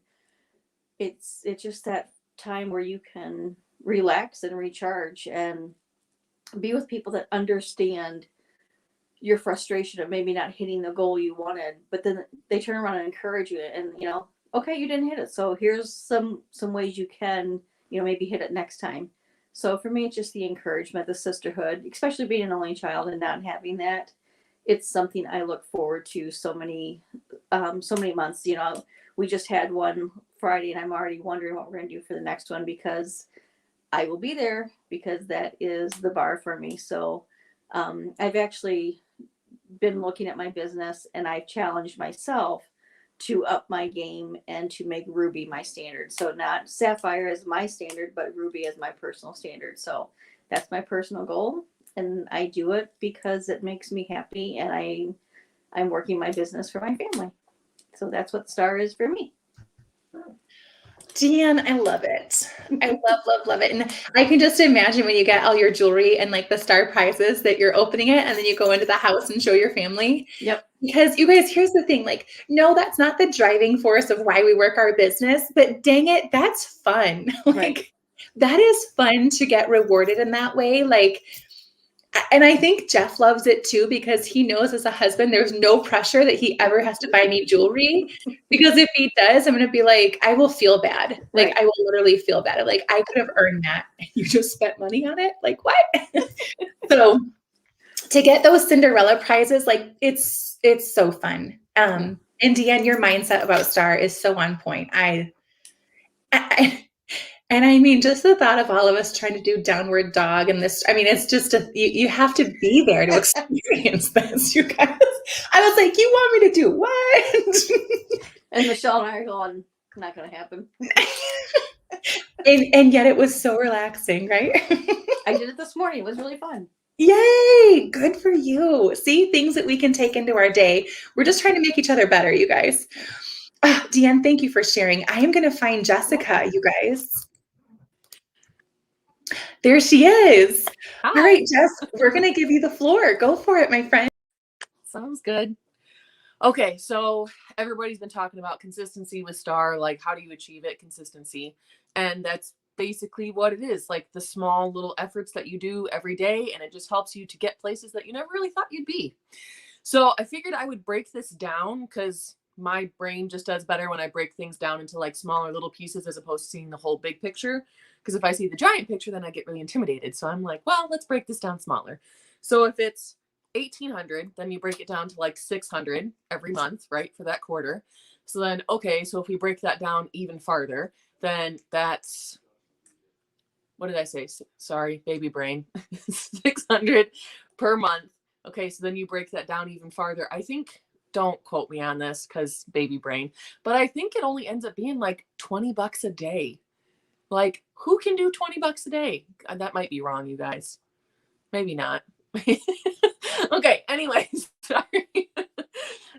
it's just that time where you can relax and recharge and be with people that understand your frustration of maybe not hitting the goal you wanted, but then they turn around and encourage you and, you know, okay, you didn't hit it. So here's some ways you can, you know, maybe hit it next time. So for me, it's just the encouragement, the sisterhood, especially being an only child and not having that. It's something I look forward to so many months. You know, we just had one Friday and I'm already wondering what we're going to do for the next one because I will be there because that is the bar for me. So I've actually been looking at my business and I've challenged myself to up my game and to make Ruby my standard. So not Sapphire as my standard, but Ruby as my personal standard. So that's my personal goal. And I do it because it makes me happy and I'm working my business for my family. So that's what Star is for me. Deanne, I love it. I love it. And I can just imagine when you get all your jewelry and like the star prizes that you're opening it and then you go into the house and show your family. Yep. Because you guys, here's the thing, like, no, that's not the driving force of why we work our business, but dang it, that's fun. Like, Right. that is fun to get rewarded in that way. Like, and I think Jeff loves it too, because he knows as a husband, there's no pressure that he ever has to buy me jewelry. Because if he does, I'm going to be like, I will feel bad. Like, Right. I will literally feel bad. Like, I could have earned that. And you just spent money on it. Like, what? So to get those Cinderella prizes, like it's so fun. And Deanne, your mindset about Star is so on point. And I mean, just the thought of all of us trying to do downward dog and this, I mean, it's just, you have to be there to experience this, you guys. I was like, you want me to do what? And Michelle and I are going, not going to happen. and yet it was so relaxing, right? I did it this morning. It was really fun. Yay! Good for you. See, things that we can take into our day. We're just trying to make each other better, you guys. Deanne, thank you for sharing. I am going to find Jessica, you guys. There she is. Hi. All right, Jess, we're going to give you the floor. Go for it, my friend. Sounds good. Okay, so everybody's been talking about consistency with Star, like how do you achieve it, consistency. And that's basically what it is, like the small little efforts that you do every day, and it just helps you to get places that you never really thought you'd be. So I figured I would break this down because my brain just does better when I break things down into like smaller little pieces as opposed to seeing the whole big picture. Because if I see the giant picture, then I get really intimidated. So I'm like, well, let's break this down smaller. So if it's 1,800, then you break it down to like 600 every month, right? For that quarter. So then, okay, so if we break that down even farther, then that's, what did I say? Sorry, baby brain. 600 per month. Okay, so then you break that down even farther. I think, don't quote me on this because baby brain, but I think it only ends up being like $20 a day. Like, who can do $20 a day? That might be wrong, you guys. Maybe not. Okay, anyways, sorry.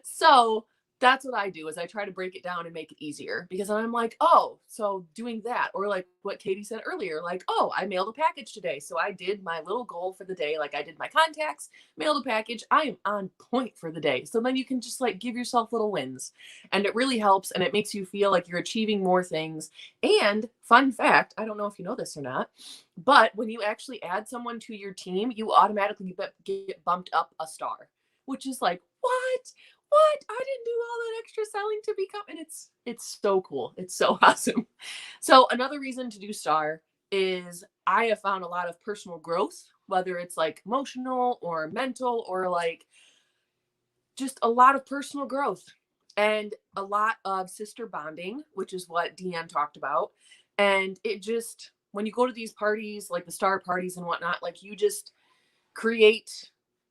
So that's what I do is I try to break it down and make it easier because I'm like, oh, so doing that, or like what Katie said earlier, like, oh, I mailed a package today. So I did my little goal for the day. Like I did my contacts, mailed a package. I am on point for the day. So then you can just like give yourself little wins and it really helps. And it makes you feel like you're achieving more things. And fun fact, I don't know if you know this or not, but when you actually add someone to your team, you automatically get bumped up a star, which is like, what? I didn't do all that extra selling to become, and it's so cool. It's so awesome. So another reason to do Star is I have found a lot of personal growth, whether it's like emotional or mental or like just a lot of personal growth and a lot of sister bonding, which is what Deanne talked about. And it just, when you go to these parties, like the Star parties and whatnot, like you just create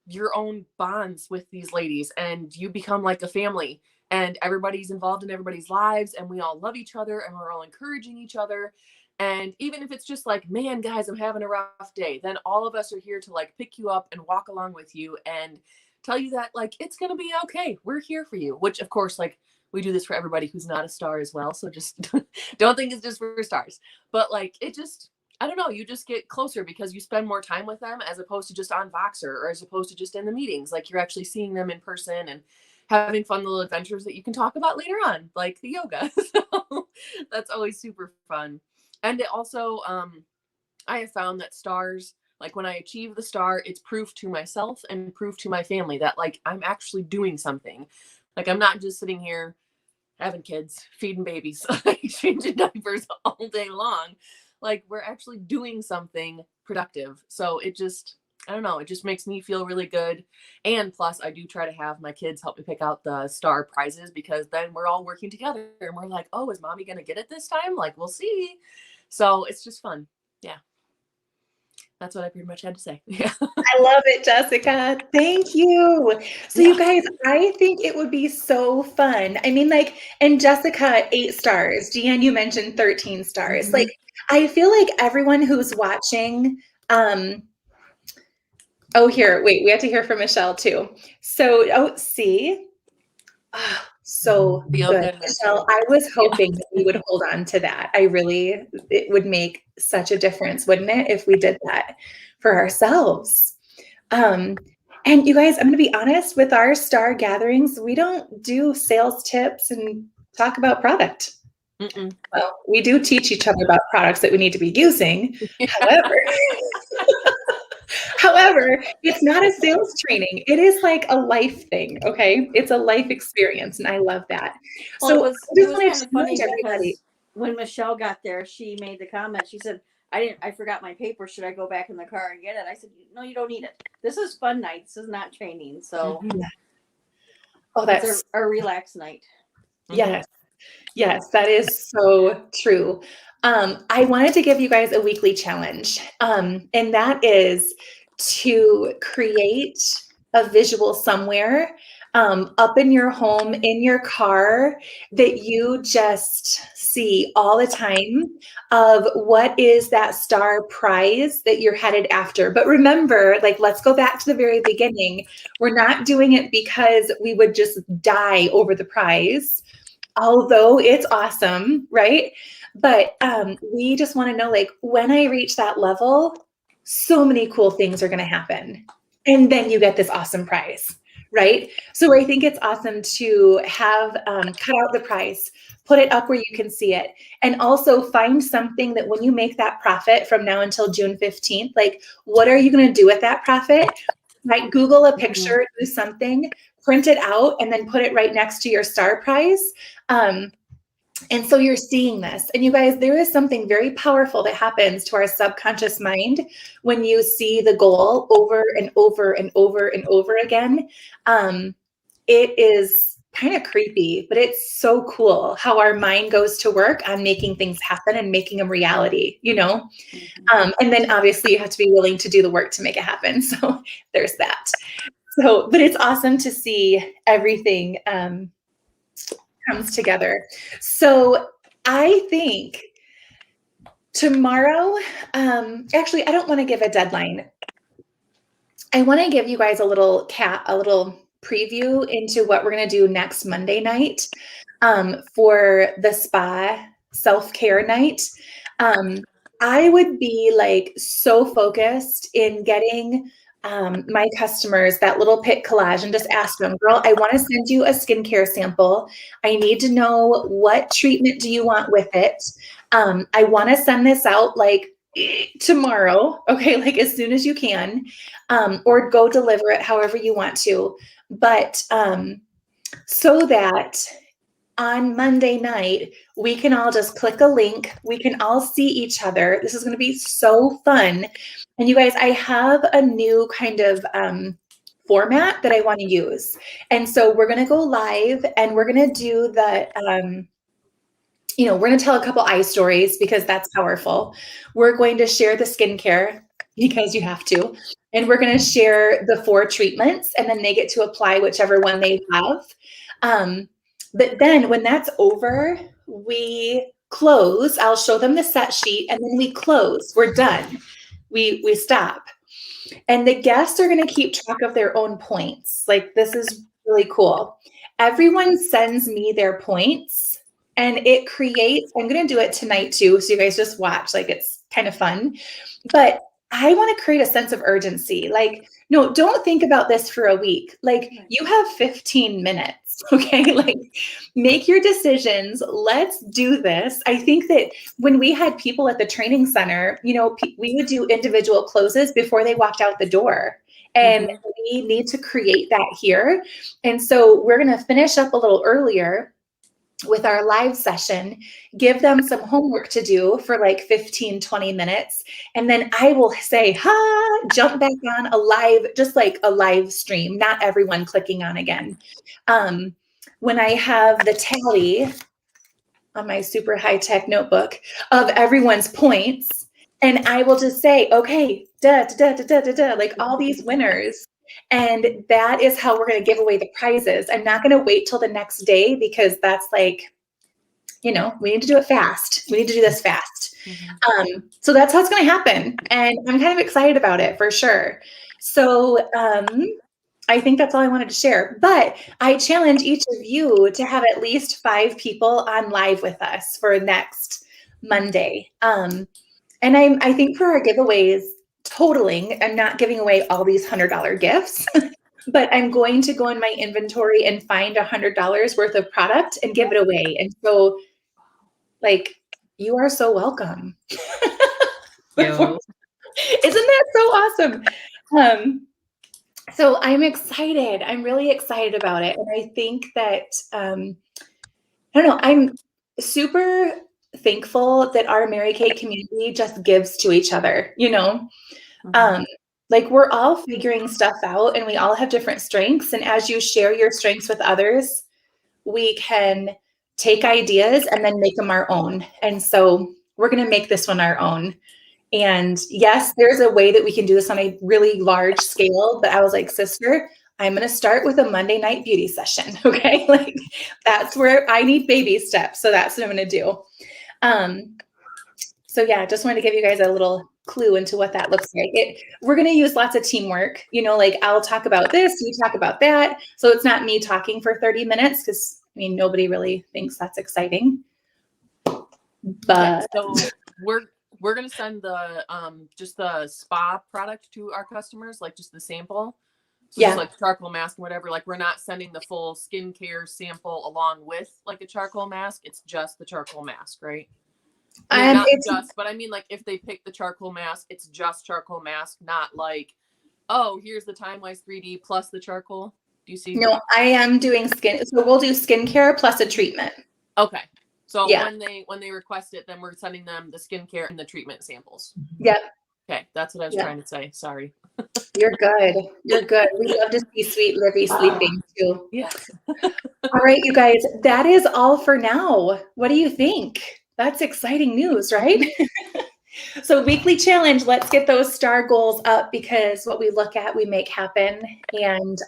your own bonds with these ladies and you become like a family and everybody's involved in everybody's lives and we all love each other and we're all encouraging each other. And even if it's just like, man, guys, I'm having a rough day, then all of us are here to like pick you up and walk along with you and tell you that like, it's going to be okay. We're here for you, which of course, like we do this for everybody who's not a star as well. So just don't think it's just for stars, but like, it just, I don't know, you just get closer because you spend more time with them as opposed to just on Voxer or as opposed to just in the meetings. Like you're actually seeing them in person and having fun little adventures that you can talk about later on, like the yoga. So That's always super fun. And it also, I have found that stars, like when I achieve the star, it's proof to myself and proof to my family that like I'm actually doing something. Like I'm not just sitting here having kids, feeding babies, like changing diapers all day long. Like we're actually doing something productive. So it just, I don't know, it just makes me feel really good. And plus I do try to have my kids help me pick out the star prizes, because then we're all working together and we're like, oh, is mommy going to get it this time? Like, we'll see. So it's just fun. Yeah. That's what I pretty much had to say. Yeah. I love it, Jessica. Thank you. So you guys, I think it would be so fun. I mean, like, and Jessica, 8 stars. Deanne, you mentioned 13 stars. Like, I feel like everyone who's watching, oh, here, wait, we have to hear from Michelle too. So, oh, see, so good. Michelle, I was hoping that we would hold on to that. It would make such a difference, wouldn't it, if we did that for ourselves? And you guys, I'm going to be honest, with our star gatherings, we don't do sales tips and talk about product. Well, we do teach each other about products that we need to be using. However, it's not a sales training. It is like a life thing, okay? It's a life experience, and I love that. Well, So it was kind of funny because when Michelle got there, she made the comment. She said, I forgot my paper. Should I go back in the car and get it? I said, no, you don't need it. This is fun night. This is not training. So that's our relaxed night. Yes. Yes, that is so true. I wanted to give you guys a weekly challenge, and that is to create a visual somewhere up in your home, in your car, that you just see all the time of what is that star prize that you're headed after. But remember, like, let's go back to the very beginning. We're not doing it because we would just die over the prize, although it's awesome, right? But we just want to know, like, when I reach that level, so many cool things are going to happen. And then you get this awesome prize, right? So I think it's awesome to have cut out the prize, put it up where you can see it, and also find something that when you make that profit from now until June 15th, like, what are you going to do with that profit? Like, Google a picture, do something, print it out, and then put it right next to your star prize. And so you're seeing this. And you guys, there is something very powerful that happens to our subconscious mind when you see the goal over and over and over and over again. It is kind of creepy, but it's so cool how our mind goes to work on making things happen and making them reality, you know? And then obviously you have to be willing to do the work to make it happen. So there's that. So, but it's awesome to see everything comes together. So I think tomorrow, actually, I don't want to give a deadline. I want to give you guys a little preview into what we're going to do next Monday night for the spa self-care night. I would be like so focused in getting my customers that little pick collage and just ask them, girl, I want to send you a skincare sample. I need to know what treatment do you want with it. I want to send this out like tomorrow, okay, like as soon as you can, or go deliver it however you want to. But so that on Monday night, we can all just click a link. We can all see each other. This is going to be so fun. And you guys, I have a new kind of format that I want to use. And so we're going to go live and we're going to do the, we're going to tell a couple eye stories because that's powerful. We're going to share the skincare because you have to. And we're going to share the 4 treatments and then they get to apply whichever one they have. But then when that's over, we close. I'll show them the set sheet and then we close. We're done. We stop. And the guests are going to keep track of their own points. Like, this is really cool. Everyone sends me their points and it creates, I'm going to do it tonight too. So you guys just watch, like, it's kind of fun, but I want to create a sense of urgency. Like, no, don't think about this for a week. Like, you have 15 minutes. Okay. Like, make your decisions. Let's do this. I think that when we had people at the training center, we would do individual closes before they walked out the door. And we need to create that here. And so we're going to finish up a little earlier with our live session, give them some homework to do for like 15, 20 minutes. And then I will say, jump back on a live, just like a live stream, not everyone clicking on again. When I have the tally on my super high-tech notebook of everyone's points, and I will just say, okay, like all these winners. And that is how we're going to give away the prizes. I'm not going to wait till the next day because that's like, we need to do it fast. We need to do this fast. So that's how it's going to happen. And I'm kind of excited about it for sure. So I think that's all I wanted to share. But I challenge each of you to have at least 5 people on live with us for next Monday. And I think for our giveaways, totaling, I'm not giving away all these $100 gifts, but I'm going to go in my inventory and find $100 worth of product and give it away. And so, like, you are so welcome. Isn't that so awesome? So I'm excited. I'm really excited about it. And I think that, I don't know, I'm super thankful that our Mary Kay community just gives to each other, like we're all figuring stuff out and we all have different strengths. And as you share your strengths with others, we can take ideas and then make them our own. And so we're going to make this one our own. And yes, there's a way that we can do this on a really large scale, but I was like, sister, I'm going to start with a Monday night beauty session. Okay. Like that's where I need baby steps. So that's what I'm going to do. So yeah, just wanted to give you guys a little clue into what that looks like. We're going to use lots of teamwork, like I'll talk about this, you talk about that. So it's not me talking for 30 minutes because nobody really thinks that's exciting. But so we're going to send the just the spa product to our customers, like just the sample. So just like charcoal mask and whatever, like we're not sending the full skincare sample along with like a charcoal mask. It's just the charcoal mask, right? Not just, but I mean, like if they pick the charcoal mask, it's just charcoal mask, not like, oh, here's the Time-Wise 3D plus the charcoal. Do you see? No, I am doing skin. So we'll do skincare plus a treatment. Okay. So when they request it, then we're sending them the skincare and the treatment samples. Yep. Okay. That's what I was trying to say. Sorry. You're good. You're good. We love to see sweet Livy sleeping too. Yeah. All right, you guys, that is all for now. What do you think? That's exciting news, right? So weekly challenge, let's get those STAR goals up because what we look at, we make happen. And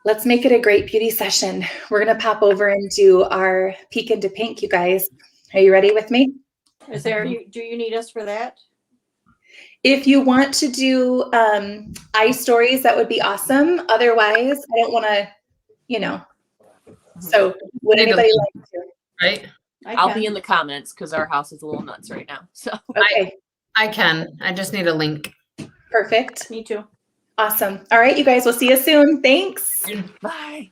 let's make it a great beauty session. We're going to pop over and do our peek into pink, you guys. Are you ready with me? Do you need us for that? If you want to do eye stories, that would be awesome. Otherwise, I don't want to, So would anybody like to? Right? I'll be in the comments because our house is a little nuts right now. So okay. I can. I just need a link. Perfect. Me too. Awesome. All right, you guys, we'll see you soon. Thanks. bye.